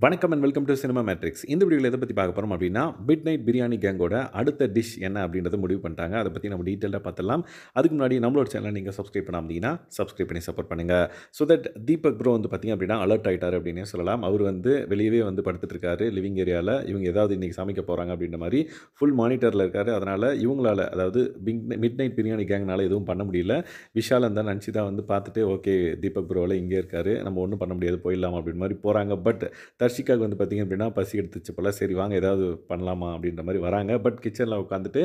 வணக்கம் and welcome to cinema matrix. இந்த வீடியோவில் எதை பற்றி பார்க்க போகிறோம் அப்படின்னா, மிட் நைட் பிரியாணி கேங்கோட அடுத்த டிஷ் என்ன அப்படின்றத முடிவு பண்ணிட்டாங்க. அதை பற்றி நம்ம டீட்டெயிலாக பார்த்துடலாம். அதுக்கு முன்னாடி நம்மளோட சேனலை நீங்கள் சப்ஸ்கிரைப் பண்ணாமீங்கன்னா சப்ஸ்கிரைப் பண்ணி சப்போர்ட் பண்ணுங்கள். ஸோ தட் தீபக் ப்ரோ வந்து பார்த்திங்க அப்படின்னா அலர்ட் ஆகிட்டார் அப்படின்னே சொல்லலாம். அவர் வந்து வெளியவே வந்து படுத்துட்டு இருக்காரு லிவிங் ஏரியாவில். இவங்க ஏதாவது இன்றைக்கி சமைக்க போகிறாங்க அப்படின்ற மாதிரி ஃபுல் மானிட்டரில் இருக்கார். அதனால் இவங்களால, அதாவது மிட் நைட் பிரியாணி கேங்னால எதுவும் பண்ண முடியல. விஷால் அந்த அன்ஷிதா வந்து பார்த்துட்டு ஓகே தீபக் ப்ரோவில் இங்கே இருக்கார், நம்ம ஒன்றும் பண்ண முடியாது, போயிடலாம் அப்படின்னு மாதிரி போகிறாங்க. பட் தர்ஷிகாவுக்கு வந்து பார்த்திங்க அப்படின்னா பசி எடுத்துச்சு போல். சரி வாங்க ஏதாவது பண்ணலாமா அப்படின்ற மாதிரி வராங்க. பட் கிச்சனில் உட்காந்துட்டு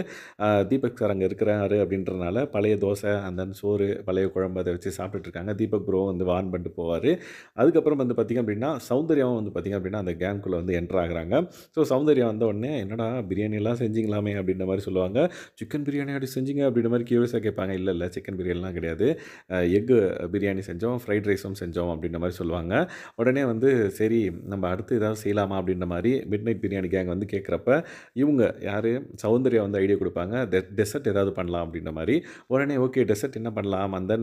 தீபக் சார் அங்கே இருக்கிறாரு அப்படின்றனால பழைய தோசை அந்த சோறு பழைய குழம்பு அதை வச்சு சாப்பிட்டுட்டு இருக்காங்க. தீபக் ப்ரோ வந்து வான் பண்ணிட்டு போவார். அதுக்கப்புறம் வந்து பார்த்திங்க அப்படின்னா சௌந்தர்யாவும் வந்து பார்த்திங்க அப்படின்னா அந்த கேங்குள்ளே வந்து என்ட்ரு ஆகுறாங்க. ஸோ சௌந்தர்யா வந்த உடனே என்னடா பிரியாணியெல்லாம் செஞ்சிங்களாமே அப்படின்ற மாதிரி சொல்லுவாங்க. சிக்கன் பிரியாணி அப்படி செஞ்சீங்க அப்படின்ற மாதிரி கியூரியஸாக கேட்பாங்க. இல்லை இல்லை சிக்கன் பிரியாணிலாம் கிடையாது, எக்கு பிரியாணி செஞ்சோம், ஃப்ரைட் ரைஸும் செஞ்சோம் அப்படின்ற மாதிரி சொல்லுவாங்க. உடனே வந்து சரி நம்ம அடுத்து ஏதாவது செய்யலாமா அப்படின்ற மாதிரி மிட் நைட் பிரியாணி கேங் வந்து கேட்குறப்ப இவங்க யார் சௌந்தர்யா வந்து ஐடியா கொடுப்பாங்க, டெசர்ட் ஏதாவது பண்ணலாம் அப்படின்ற மாதிரி. உடனே ஓகே டெசர்ட் என்ன பண்ணலாம், அந்த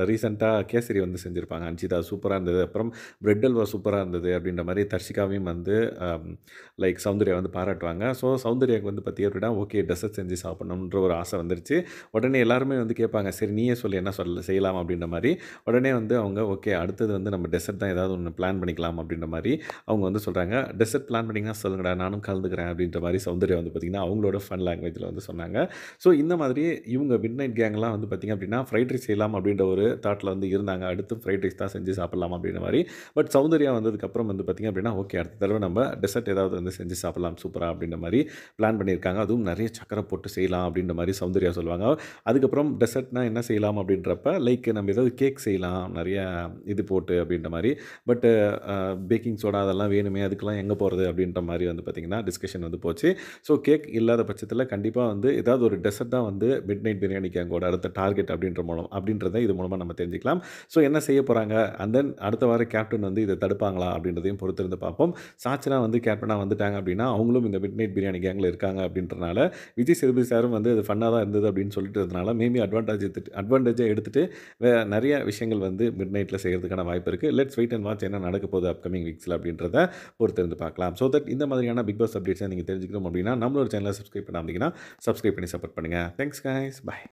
ரீசெண்டாக கேசரி வந்து செஞ்சுருப்பாங்க அன்ஷிதா, சூப்பராக இருந்தது. அப்புறம் பிரெட் அல்வா சூப்பராக இருந்தது அப்படின்ற மாதிரி தர்ஷிகாவையும் வந்து லைக் சௌந்தர்யா வந்து பாராட்டுவாங்க. ஸோ சௌந்தர்யாவுக்கு வந்து பார்த்திங்க அப்படின்னா ஓகே டெசர்ட் செஞ்சு சாப்பிடணுன்ற ஒரு ஆசை வந்துருச்சு. உடனே எல்லாருமே வந்து கேட்பாங்க சரி நீயே சொல்லி என்ன செய்யலாம் அப்படின்ற மாதிரி. உடனே வந்து அவங்க ஓகே அடுத்தது வந்து நம்ம டெசர்ட் தான் ஏதாவது ஒன்று பிளான் பண்ணிக்கலாம் அப்படின்ற மாதிரி அவங்க வந்து சொல்கிறாங்க. டெசர்ட் பிளான் பண்ணிங்கன்னா சொல்லுங்கடா நானும் கலந்துக்கிறேன் அப்படின்ற மாதிரி சௌந்தர்யா வந்து பார்த்திங்கன்னா அவங்களோட ஃபன் லாங்குவேஜில் வந்து சொன்னாங்க. ஸோ இந்த மாதிரி இவங்க மிட் நைட் கேங்லாம் வந்து பார்த்திங்க அப்படின்னா ஃப்ரைட் ரைஸ் செய்யலாம் அப்படின்ற ஒரு தாட்டில் வந்து இருந்தாங்க. அடுத்து ஃப்ரைட் ரைஸ் தான் செஞ்சு சாப்பிட்லாம் அப்படின்ற மாதிரி. பட் சௌந்தர்யா வந்ததுக்கப்புறம் வந்து பார்த்திங்க அப்படின்னா ஓகே அடுத்த தடவை நம்ம டெசர்ட் ஏதாவது வந்து செஞ்சு சாப்பிட்லாம் சூப்பராக அப்படின்ற மாதிரி பிளான் பண்ணியிருக்காங்க. அதுவும் நிறைய சக்கரை போட்டு செய்யலாம் அப்படின்ற மாதிரி சௌந்தர்யா சொல்லுவாங்க. அதுக்கப்புறம் டெசர்ட்னா என்ன செய்யலாம் அப்படின்றப்ப லைக் நம்ம ஏதாவது கேக் செய்யலாம் நிறைய இது போட்டு அப்படின்ற மாதிரி. பட்டு பேக்கிங் சோடா அதெல்லாம் வேணுமே, அதுக்கெல்லாம் எங்கே போகிறது அப்படின்ற மாதிரி வந்து பார்த்திங்கன்னா டிஸ்கஷன் வந்து போச்சு. ஸோ கேக் இல்லாத பட்சத்தில் கண்டிப்பாக வந்து ஏதாவது ஒரு டெசர்ட் தான் வந்து மிட் நைட் பிரியாணி கேங்கோட அடுத்த டார்கெட் அப்படின்றத இது மூலமாக நம்ம தெரிஞ்சுக்கலாம். ஸோ என்ன செய்ய போகிறாங்க அண்ட் தென் அடுத்த வாரம் கேப்டன் வந்து இதை தடுப்பாங்களா அப்படின்றதையும் பொறுத்திருந்து பார்ப்போம். சாச்சனா வந்து கேப்டனாக வந்துட்டாங்க அப்படின்னா அவங்களும் இந்த மிட் நைட் பிரியாணி கேங்கில் இருக்காங்க அப்படின்றனால விஜய் சேதுபதி சாரும் வந்து அது ஃபன்னாக தான் இருந்தது அப்படின்னு சொல்லிட்டு மேபி அட்வான்டேஜாக எடுத்துகிட்டு நிறைய விஷயங்கள் வந்து மிட் நைட்டில் செய்கிறதுக்கான வாய்ப்பு இருக்குது. லெட்ஸ் வெயிட் அண்ட் வாட்ச் என்ன நடக்க போகுது அப்கமிங் வீக்ஸில் அப்படின்றத பொறுத்திருந்து பார்க்கலாம். ஸோ தட் இந்த மாதிரியான பிக் பாஸ் அப்டேட்ஸை நீங்கள் தெரிஞ்சுக்கணும் அப்படின்னா நம்மளோட சேனலை சப்ஸ்கிரைப் பண்ணாமல் சப்ஸ்கிரைப் பண்ணி சப்போர்ட் பண்ணுங்கள். Thanks guys, by.